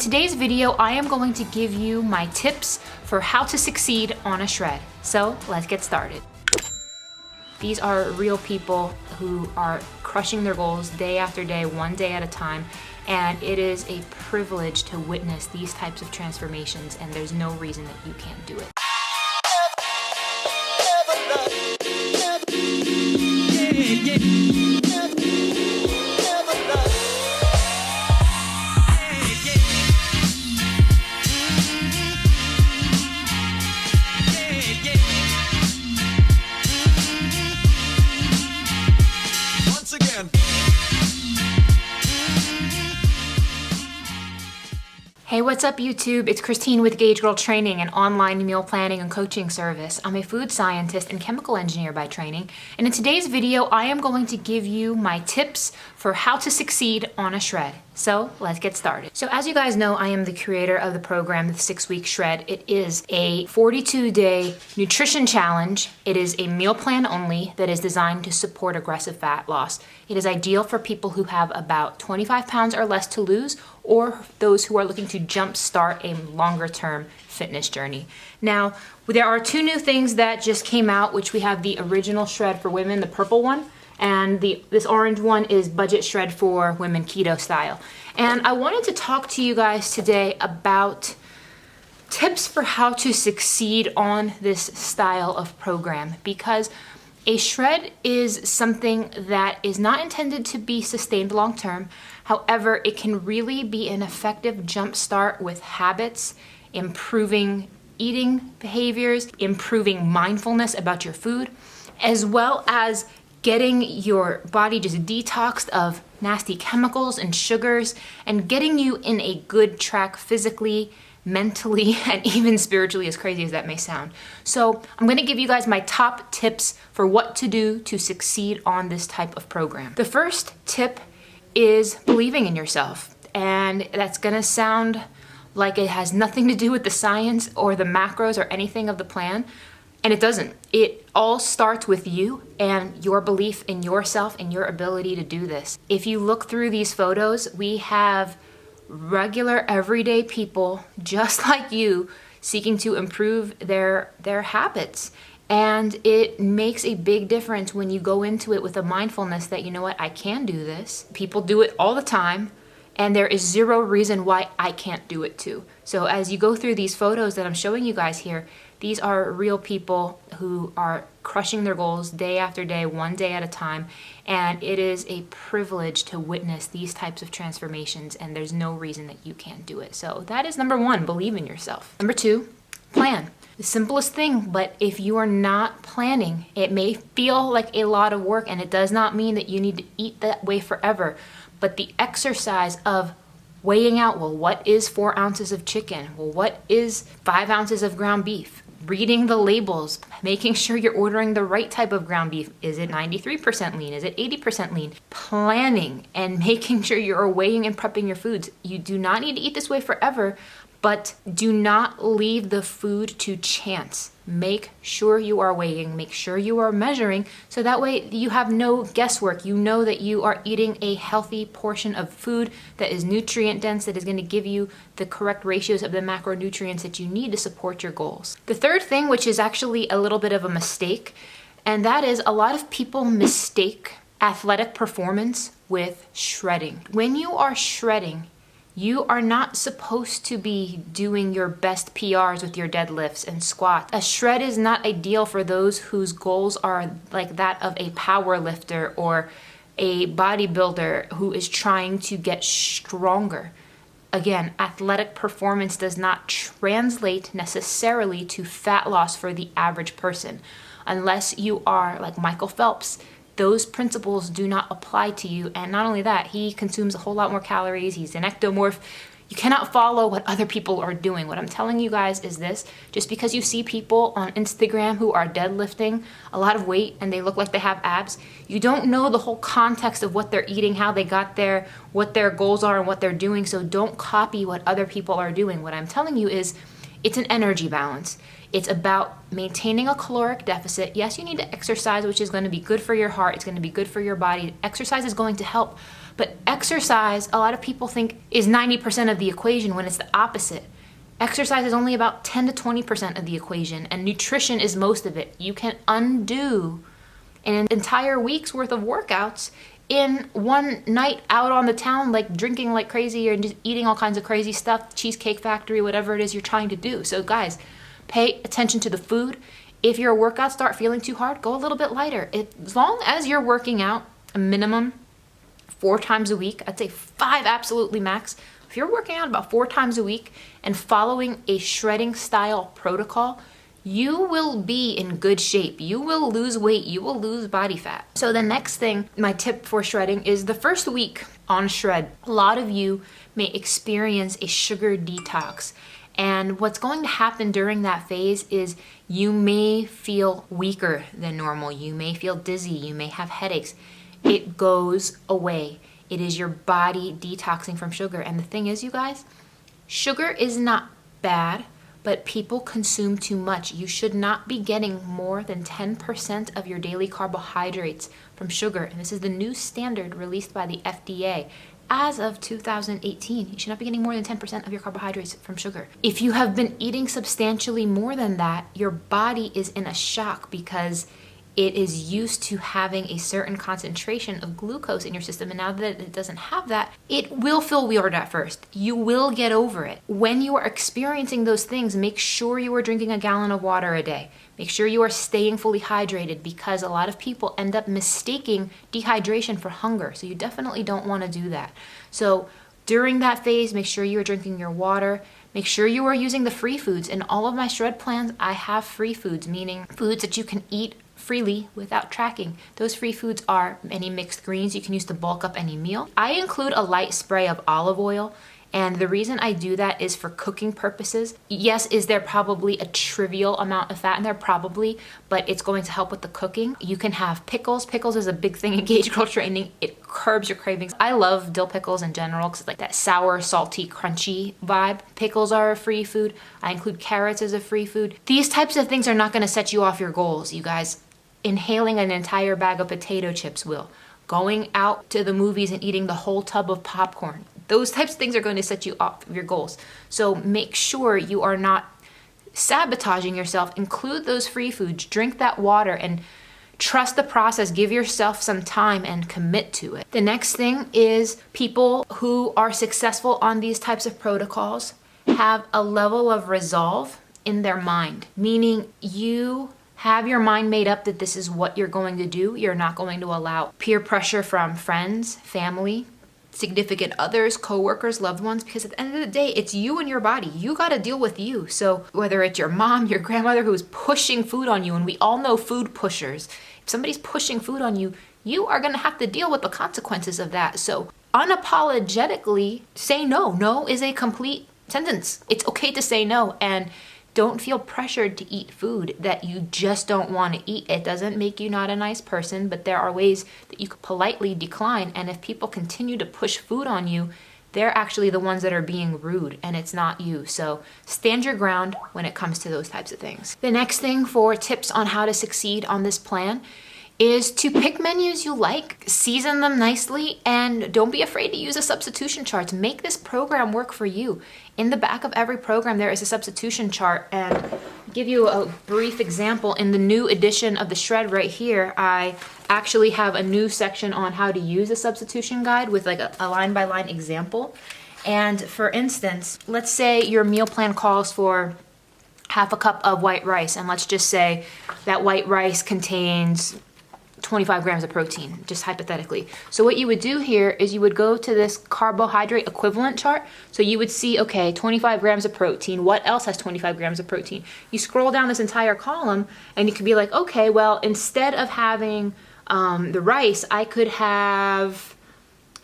today's video, I am going to give you my tips for how to succeed on a shred. So let's get started. These are real people who are crushing their goals day after day, one day at a time. And it is a privilege to witness these types of transformations, and there's no reason that you can't do it. Once again. Hey, what's up YouTube? It's Christine with Gauge Girl Training, an online meal planning and coaching service. I'm a food scientist and chemical engineer by training, and in today's video, I am going to give you my tips for how to succeed on a shred. So let's get started. So as you guys know, I am the creator of the program, the 6-Week Shred. It is a 42-day nutrition challenge. It is a meal plan only that is designed to support aggressive fat loss. It is ideal for people who have about 25 pounds or less to lose, or those who are looking to jumpstart a longer-term fitness journey. Now, there are 2 new things that just came out, which we have the original shred for women, the purple one, and this orange one is budget shred for women, keto style. And I wanted to talk to you guys today about tips for how to succeed on this style of program, because a shred is something that is not intended to be sustained long term. However, it can really be an effective jump start with habits, improving eating behaviors, improving mindfulness about your food, as well as getting your body just detoxed of nasty chemicals and sugars, and getting you in a good track physically, mentally, and even spiritually, as crazy as that may sound. So I'm gonna give you guys my top tips for what to do to succeed on this type of program. The first tip is believing in yourself. And that's gonna sound like it has nothing to do with the science or the macros or anything of the plan. And it doesn't. It all starts with you and your belief in yourself and your ability to do this. If you look through these photos, we have regular, everyday people just like you seeking to improve their habits. And it makes a big difference when you go into it with a mindfulness that, you know what, I can do this. People do it all the time, and there is zero reason why I can't do it too. So as you go through these photos that I'm showing you guys here, these are real people who are crushing their goals day after day, one day at a time, and it is a privilege to witness these types of transformations, and there's no reason that you can't do it. So that is number 1, believe in yourself. Number 2, plan. The simplest thing, but if you are not planning, it may feel like a lot of work, and it does not mean that you need to eat that way forever, but the exercise of weighing out, well, what is 4 ounces of chicken? Well, what is 5 ounces of ground beef? Reading the labels, making sure you're ordering the right type of ground beef. Is it 93% lean? Is it 80% lean? Planning and making sure you're weighing and prepping your foods. You do not need to eat this way forever, but do not leave the food to chance. Make sure you are weighing, make sure you are measuring, so that way you have no guesswork. You know that you are eating a healthy portion of food that is nutrient dense, that is going to give you the correct ratios of the macronutrients that you need to support your goals. The third thing, which is actually a little bit of a mistake, and that is a lot of people mistake athletic performance with shredding. When you are shredding, you are not supposed to be doing your best PRs with your deadlifts and squats. A shred is not ideal for those whose goals are like that of a power lifter or a bodybuilder who is trying to get stronger. Again, athletic performance does not translate necessarily to fat loss for the average person. Unless you are like Michael Phelps, those principles do not apply to you. And not only that, he consumes a whole lot more calories. He's an ectomorph. You cannot follow what other people are doing. What I'm telling you guys is this: just because you see people on Instagram who are deadlifting a lot of weight and they look like they have abs, you don't know the whole context of what they're eating, how they got there, what their goals are, and what they're doing. So don't copy what other people are doing. What I'm telling you is, It's an energy balance. It's about maintaining a caloric deficit. Yes, you need to exercise, which is going to be good for your heart. It's going to be good for your body. Exercise is going to help. But exercise, a lot of people think, is 90% of the equation when it's the opposite. Exercise is only about 10 to 20% of the equation, and nutrition is most of it. You can undo an entire week's worth of workouts in one night out on the town, like drinking like crazy or just eating all kinds of crazy stuff, Cheesecake Factory, whatever it is you're trying to do. So guys, pay attention to the food. If your workouts start feeling too hard, go a little bit lighter. As long as you're working out a minimum 4 times a week, I'd say 5 absolutely max. If you're working out about 4 times a week and following a shredding style protocol, you will be in good shape. You will lose weight. You will lose body fat. So the next thing, my tip for shredding is the first week on shred. A lot of you may experience a sugar detox. And what's going to happen during that phase is you may feel weaker than normal. You may feel dizzy. You may have headaches. It goes away. It is your body detoxing from sugar. And the thing is, you guys, sugar is not bad, but people consume too much. You should not be getting more than 10% of your daily carbohydrates from sugar. And this is the new standard released by the FDA. As of 2018, you should not be getting more than 10% of your carbohydrates from sugar. If you have been eating substantially more than that, your body is in a shock because it is used to having a certain concentration of glucose in your system, and now that it doesn't have that, it will feel weird at first. You will get over it. When you are experiencing those things, make sure you are drinking a gallon of water a day. Make sure you are staying fully hydrated, because a lot of people end up mistaking dehydration for hunger, so you definitely don't want to do that. So during that phase, make sure you are drinking your water. Make sure you are using the free foods. In all of my shred plans, I have free foods, meaning foods that you can eat freely without tracking. Those free foods are any mixed greens you can use to bulk up any meal. I include a light spray of olive oil, and the reason I do that is for cooking purposes. Yes, is there probably a trivial amount of fat in there? Probably, but it's going to help with the cooking. You can have pickles. Pickles is a big thing in Gauge Girl training. It curbs your cravings. I love dill pickles in general because it's like that sour, salty, crunchy vibe. Pickles are a free food. I include carrots as a free food. These types of things are not going to set you off your goals, you guys. Inhaling an entire bag of potato chips will. Going out to the movies and eating the whole tub of popcorn. Those types of things are going to set you off your goals. So make sure you are not sabotaging yourself. Include those free foods. Drink that water and trust the process. Give yourself some time and commit to it. The next thing is people who are successful on these types of protocols have a level of resolve in their mind, meaning you have your mind made up that this is what you're going to do. You're not going to allow peer pressure from friends, family, significant others, coworkers, loved ones, because at the end of the day, it's you and your body. You got to deal with you. So whether it's your mom, your grandmother who's pushing food on you, and we all know food pushers, if somebody's pushing food on you, you are going to have to deal with the consequences of that. So unapologetically say no. No is a complete sentence. It's okay to say no, and don't feel pressured to eat food that you just don't want to eat. It doesn't make you not a nice person, but there are ways that you can politely decline. And if people continue to push food on you, they're actually the ones that are being rude, and it's not you. So stand your ground when it comes to those types of things. The next thing for tips on how to succeed on this plan is to pick menus you like, season them nicely, and don't be afraid to use a substitution chart to make this program work for you. In the back of every program, there is a substitution chart, and I'll give you a brief example. In the new edition of the Shred right here, I actually have a new section on how to use a substitution guide with like a line-by-line example. And for instance, let's say your meal plan calls for half a cup of white rice, and let's just say that white rice contains 25 grams of protein, just hypothetically. So what you would do here is you would go to this carbohydrate equivalent chart. So you would see, okay, 25 grams of protein. What else has 25 grams of protein? You scroll down this entire column and you could be like, okay, well, instead of having the rice, I could have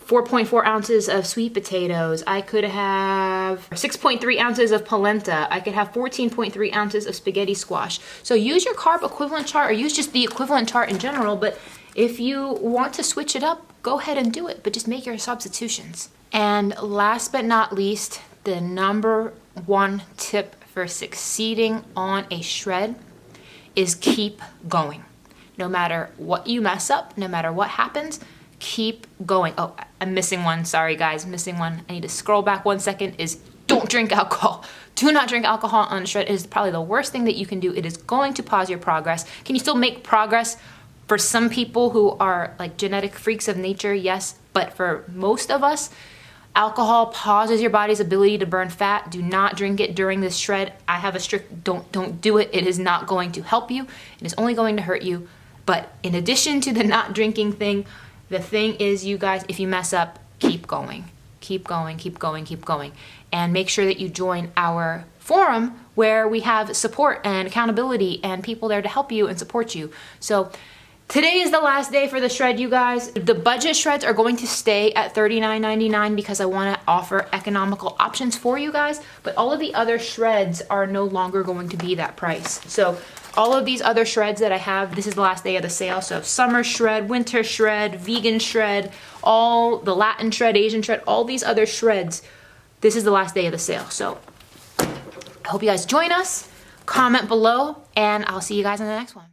4.4 ounces of sweet potatoes. I could have 6.3 ounces of polenta. I could have 14.3 ounces of spaghetti squash. So use your carb equivalent chart, or use just the equivalent chart in general. But if you want to switch it up, go ahead and do it, but just make your substitutions. And last but not least, the number one tip for succeeding on a shred is keep going. No matter what you mess up, no matter what happens, keep going. Oh, I'm missing one. Sorry guys, missing one. I need to scroll back 1 second. Is don't drink alcohol. Do not drink alcohol on a shred. It is probably the worst thing that you can do. It is going to pause your progress. Can you still make progress? For some people who are like genetic freaks of nature, yes. But for most of us, alcohol pauses your body's ability to burn fat. Do not drink it during this shred. I have a strict don't do it. It is not going to help you. It is only going to hurt you. But in addition to the not drinking thing, the thing is, you guys, if you mess up, keep going. Keep going, keep going, keep going. And make sure that you join our forum where we have support and accountability and people there to help you and support you. So today is the last day for the shred, you guys. The budget shreds are going to stay at $39.99 because I want to offer economical options for you guys. But all of the other shreds are no longer going to be that price. So all of these other shreds that I have, this is the last day of the sale. So summer shred, winter shred, vegan shred, all the Latin shred, Asian shred, all these other shreds, this is the last day of the sale. So I hope you guys join us, comment below, and I'll see you guys in the next one.